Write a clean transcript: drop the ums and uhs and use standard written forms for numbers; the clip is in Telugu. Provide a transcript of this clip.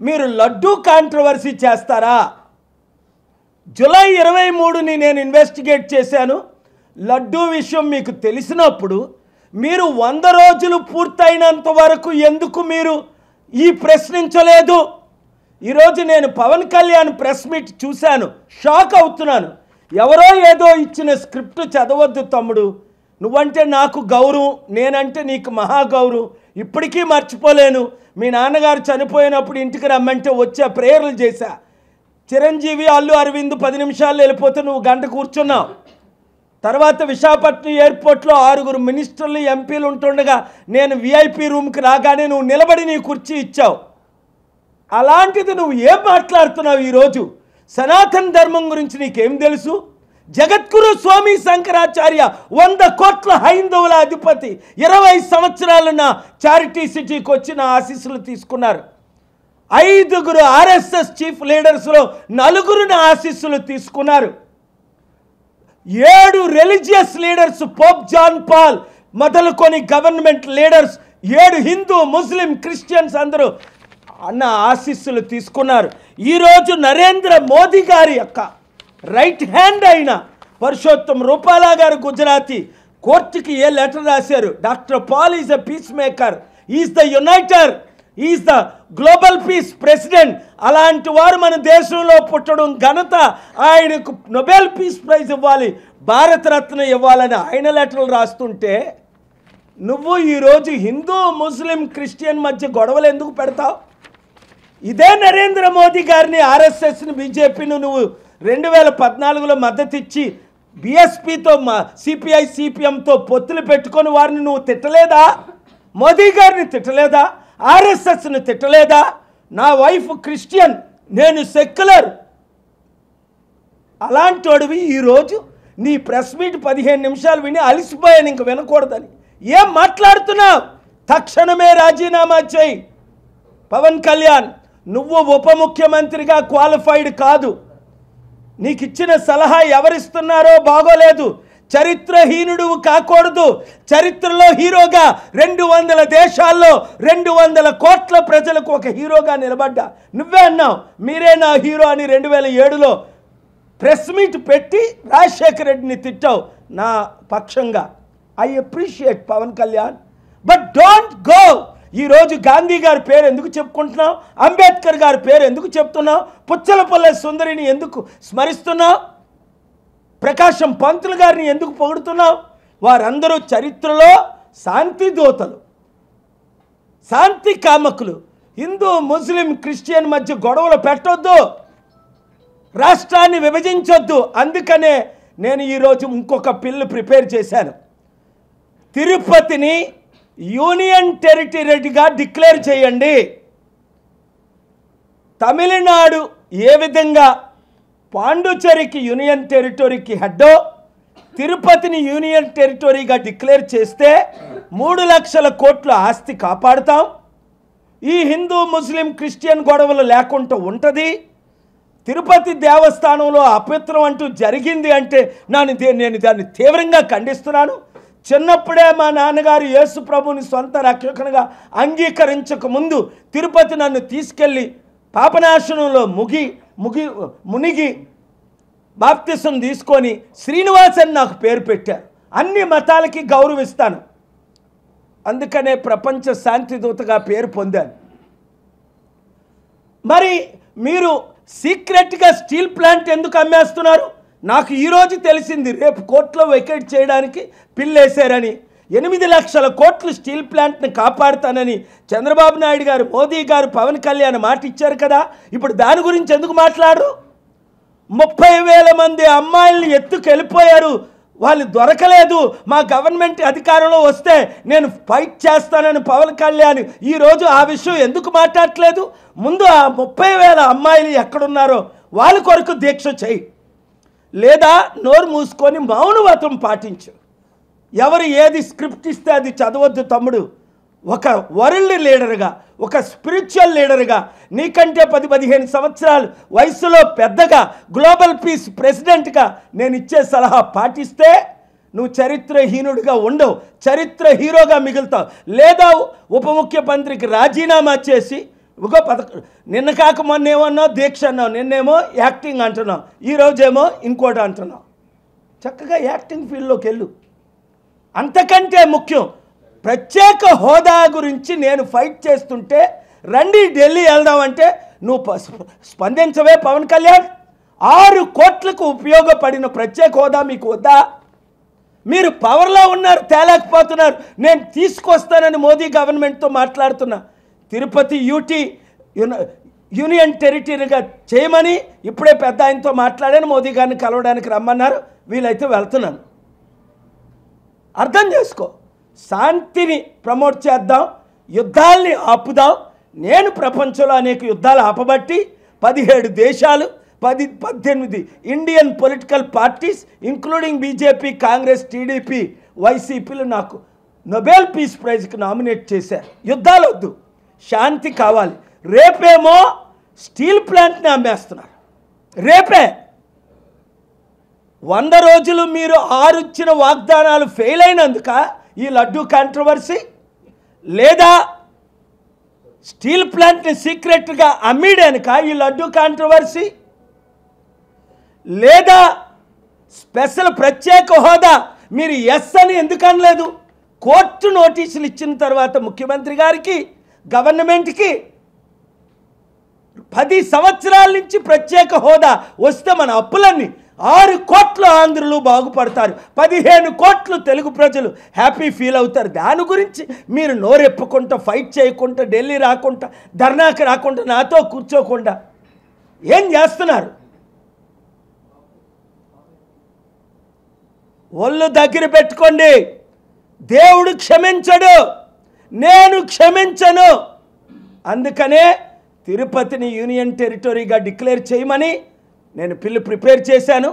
మీరు లడ్డూ కాంట్రవర్సీ చేస్తారా? జూలై 23ని నేను ఇన్వెస్టిగేట్ చేశాను. లడ్డూ విషయం మీకు తెలిసినప్పుడు మీరు 100 రోజులు పూర్తయినంత వరకు ఎందుకు మీరు ఈ ప్రశ్నించలేదు? ఈరోజు నేను పవన్ కళ్యాణ్ ప్రెస్ మీట్ చూశాను, షాక్ అవుతున్నాను. ఎవరో ఏదో ఇచ్చిన స్క్రిప్ట్ చదవద్దు తమ్ముడు, నువ్వంటే నాకు గౌరవం, నేనంటే నీకు మహా గౌరవం, ఇప్పటికీ మర్చిపోలేను. మీ నాన్నగారు చనిపోయినప్పుడు ఇంటికి రమ్మంటే వచ్చా, ప్రేయర్లు చేశా. చిరంజీవి అల్లు అరవింద్ 10 నిమిషాల్లో వెళ్ళిపోతే నువ్వు గంట కూర్చున్నావు. తర్వాత విశాఖపట్నం ఎయిర్పోర్ట్లో 6 మినిస్టర్లు ఎంపీలు ఉంటుండగా నేను విఐపి రూమ్కి రాగానే నువ్వు నిలబడి నీ కుర్చీ ఇచ్చావు. అలాంటిది నువ్వు ఏం మాట్లాడుతున్నావు ఈరోజు? సనాతన ధర్మం గురించి నీకేం తెలుసు? జగద్గురు స్వామి శంకరాచార్య 100 కోట్ల హైందవుల అధిపతి 20 సంవత్సరాలు నా చారిటీ సిటీకి వచ్చిన ఆశీస్సులు తీసుకున్నారు. 5 ఆర్ఎస్ఎస్ చీఫ్ లీడర్స్లో 4 ఆశీస్సులు తీసుకున్నారు. 7 religious leaders, Pope John Paul మొదలుకొని government leaders, 7 Hindu Muslim Christians అందరూ అన్న ఆశీస్సులు తీసుకున్నారు. ఈరోజు నరేంద్ర మోదీ గారి యొక్క రైట్ హ్యాండ్ అయిన పరుషోత్తం రూపాలా గారు గుజరాతీ కోర్టుకి ఏ లెటర్ రాశారు? Doctor Paul is a peacemaker, is the uniter, is the global peace president. అలాంటి వారు మన దేశంలో పుట్టడం ఘనత ఆయనకు నోబెల్ పీస్ ప్రైజ్ ఇవ్వాలి, భారతరత్న ఇవ్వాలని ఆయన లెటర్లు రాస్తుంటే నువ్వు ఈరోజు హిందూ ముస్లిం క్రిస్టియన్ మధ్య గొడవలు ఎందుకు పెడతావు? ఇదే నరేంద్ర మోదీ గారిని, ఆర్ఎస్ఎస్ని, బీజేపీని నువ్వు 2014లో మద్దతు ఇచ్చి బీఎస్పీతో సిపిఐ సిపిఎంతో పొత్తులు పెట్టుకొని వారిని నువ్వు తిట్టలేదా? మోదీ గారిని తిట్టలేదా? ఆర్ఎస్ఎస్ని తిట్టలేదా? నా వైఫ్ క్రిస్టియన్, నేను సెక్యులర్. అలాంటి వాడివి ఈరోజు నీ ప్రెస్ మీట్ 15 నిమిషాలు విని అలిసిపోయాను ఇంక వినకూడదని. ఏం మాట్లాడుతున్నావు? తక్షణమే రాజీనామా చేయి. పవన్ కళ్యాణ్, నువ్వు ఉప ముఖ్యమంత్రిగా క్వాలిఫైడ్ కాదు. నీకు ఇచ్చిన సలహా ఎవరిస్తున్నారో బాగోలేదు. చరిత్రహీనుడు కాకూడదు. చరిత్రలో హీరోగా 200 దేశాల్లో 200 కోట్ల ప్రజలకు ఒక హీరోగా నిలబడ్డా. నువ్వే అన్నావు మీరే నా హీరో అని 2007లో ప్రెస్ మీట్ పెట్టి రాజశేఖర రెడ్డిని తిట్టావు నా పక్షంగా. I appreciate Pavan Kalyan, but don't go. ఈరోజు గాంధీ గారి పేరు ఎందుకు చెప్పుకుంటున్నావు? అంబేద్కర్ గారి పేరు ఎందుకు చెప్తున్నావు? పుచ్చలపల్లె సుందరిని ఎందుకు స్మరిస్తున్నావు? ప్రకాశం పంతులు గారిని ఎందుకు పొగుడుతున్నావు? వారందరూ చరిత్రలో శాంతి దూతలు, శాంతి కామకులు. హిందూ ముస్లిం క్రిస్టియన్ మధ్య గొడవలు పెట్టొద్దు, రాష్ట్రాన్ని విభజించొద్దు. అందుకనే నేను ఈరోజు ఇంకొక బిల్లు ప్రిపేర్ చేశాను. తిరుపతిని యూనియన్ టెరిటరీగా డిక్లేర్ చేయండి. తమిళనాడు ఏ విధంగా పాండుచేరికి యూనియన్ టెరిటరీకి హెడ్డో, తిరుపతిని యూనియన్ టెరిటరీగా డిక్లేర్ చేస్తే 3 లక్షల కోట్ల ఆస్తి కాపాడుతాం. ఈ హిందూ ముస్లిం క్రిస్టియన్ గొడవలు లేకుండా ఉంటుంది. తిరుపతి దేవస్థానంలో అపవిత్రం అంటూ జరిగింది అంటే నేను దాన్ని తీవ్రంగా ఖండిస్తున్నాను. చిన్నప్పుడే మా నాన్నగారు యేసు ప్రభుని సొంత రక్షకునిగా అంగీకరించక ముందు తిరుపతి నన్ను తీసుకెళ్ళి పాపనాశనంలో మునిగి బాప్తిసం తీసుకొని శ్రీనివాస్ అని నాకు పేరు పెట్టారు. అన్ని మతాలకి గౌరవిస్తాను, అందుకనే ప్రపంచ శాంతి దూతగా పేరు పొందాను. మరి మీరు సీక్రెట్గా స్టీల్ ప్లాంట్ ఎందుకు అమ్మేస్తున్నారు? నాకు ఈరోజు తెలిసింది, రేపు కోర్టులో వెకేట్ చేయడానికి పిల్లేశారని. 8 లక్షల కోట్లు స్టీల్ ప్లాంట్ని కాపాడుతానని చంద్రబాబు నాయుడు గారు, మోదీ గారు, పవన్ కళ్యాణ్ మాట ఇచ్చారు కదా. ఇప్పుడు దాని గురించి ఎందుకు మాట్లాడరు? 30,000 మంది అమ్మాయిల్ని ఎత్తుకెళ్ళిపోయారు, వాళ్ళు దొరకలేదు. మా గవర్నమెంట్ అధికారంలో వస్తే నేను ఫైట్ చేస్తానని పవన్ కళ్యాణ్ ఈరోజు ఆ విషయం ఎందుకు మాట్లాడట్లేదు? ముందు ఆ 30,000 అమ్మాయిలు ఎక్కడున్నారో వాళ్ళ కొరకు దీక్ష చేయి, లేదా నోరు మూసుకొని మౌనవ్రతం పాటించు. ఎవరు ఏది స్క్రిప్ట్ ఇస్తే అది చదవద్దు తమ్ముడు. ఒక వరల్డ్ లీడర్గా, ఒక స్పిరిచువల్ లీడర్గా, నీకంటే 10-15 సంవత్సరాలు వయసులో పెద్దగా, గ్లోబల్ పీస్ ప్రెసిడెంట్గా నేను ఇచ్చే సలహా పాటిస్తే నువ్వు చరిత్రహీనుడిగా ఉండవు, చరిత్ర హీరోగా మిగులుతావు. లేదా ఉప ముఖ్యమంత్రికి రాజీనామా చేసి నిన్న కాక మొన్న ఏమన్నావు దీక్ష అన్నావు, నిన్నేమో యాక్టింగ్ అంటున్నావు, ఈరోజేమో ఇంకోటి అంటున్నావు. చక్కగా యాక్టింగ్ ఫీల్డ్లోకి వెళ్ళు. అంతకంటే ముఖ్యం, ప్రత్యేక హోదా గురించి నేను ఫైట్ చేస్తుంటే రండి ఢిల్లీ వెళ్దామంటే నువ్వు స్పందించవే పవన్ కళ్యాణ్. 6 కోట్లకు ఉపయోగపడిన ప్రత్యేక హోదా మీకు వద్దా? మీరు పవర్లో ఉన్నారు, తేలేకపోతున్నారు. నేను తీసుకొస్తానని మోదీ గవర్నమెంట్తో మాట్లాడుతున్నా. తిరుపతి యూనియన్ టెరిటరీగా చేయమని ఇప్పుడే పెద్ద ఆయనతో మాట్లాడాను. మోదీ గారిని కలవడానికి రమ్మన్నారు. వీలైతే వెళ్తున్నాను. అర్థం చేసుకో. శాంతిని ప్రమోట్ చేద్దాం, యుద్ధాల్ని ఆపుదాం. నేను ప్రపంచంలో అనేక యుద్ధాలు ఆపబట్టి 17 దేశాలు 18 Indian political parties including BJP, Congress, TDP, వైసీపీలు నాకు నోబెల్ పీస్ ప్రైజ్కి నామినేట్ చేశారు. యుద్ధాలు వద్దు, శాంతి కావాలి. రేపేమో స్టీల్ ప్లాంట్ని అమ్మేస్తున్నారు. రేపే 100 రోజులు మీరు 6 ఇచ్చిన వాగ్దానాలు ఫెయిల్ అయినందుక ఈ లడ్డూ కాంట్రవర్సీ, లేదా స్టీల్ ప్లాంట్ని సీక్రెట్గా అమ్మేయడానిక ఈ లడ్డూ కాంట్రవర్సీ, లేదా స్పెషల్ ప్రత్యేక హోదా మీరు ఎస్ అని ఎందుకు అనలేదు? కోర్టు నోటీసులు ఇచ్చిన తర్వాత ముఖ్యమంత్రి గారికి, గవర్నమెంట్కి 10 సంవత్సరాల నుంచి ప్రత్యేక హోదా వస్తే మన అప్పులన్నీ 6 కోట్ల ఆంధ్రులు బాగుపడతారు, 15 కోట్లు తెలుగు ప్రజలు హ్యాపీ ఫీల్ అవుతారు. దాని గురించి మీరు నోరెప్పుకుంటా, ఫైట్ చేయకుండా, ఢిల్లీ రాకుండా, ధర్నాకి రాకుండా, నాతో కూర్చోకుండా ఏం చేస్తున్నారు? ఒళ్ళు దగ్గర పెట్టుకోండి. దేవుడు క్షమించడు, నేను క్షమించను. అందుకనే తిరుపతిని యూనియన్ టెరిటరీగా డిక్లేర్ చేయమని నేను బిల్లు ప్రిపేర్ చేశాను.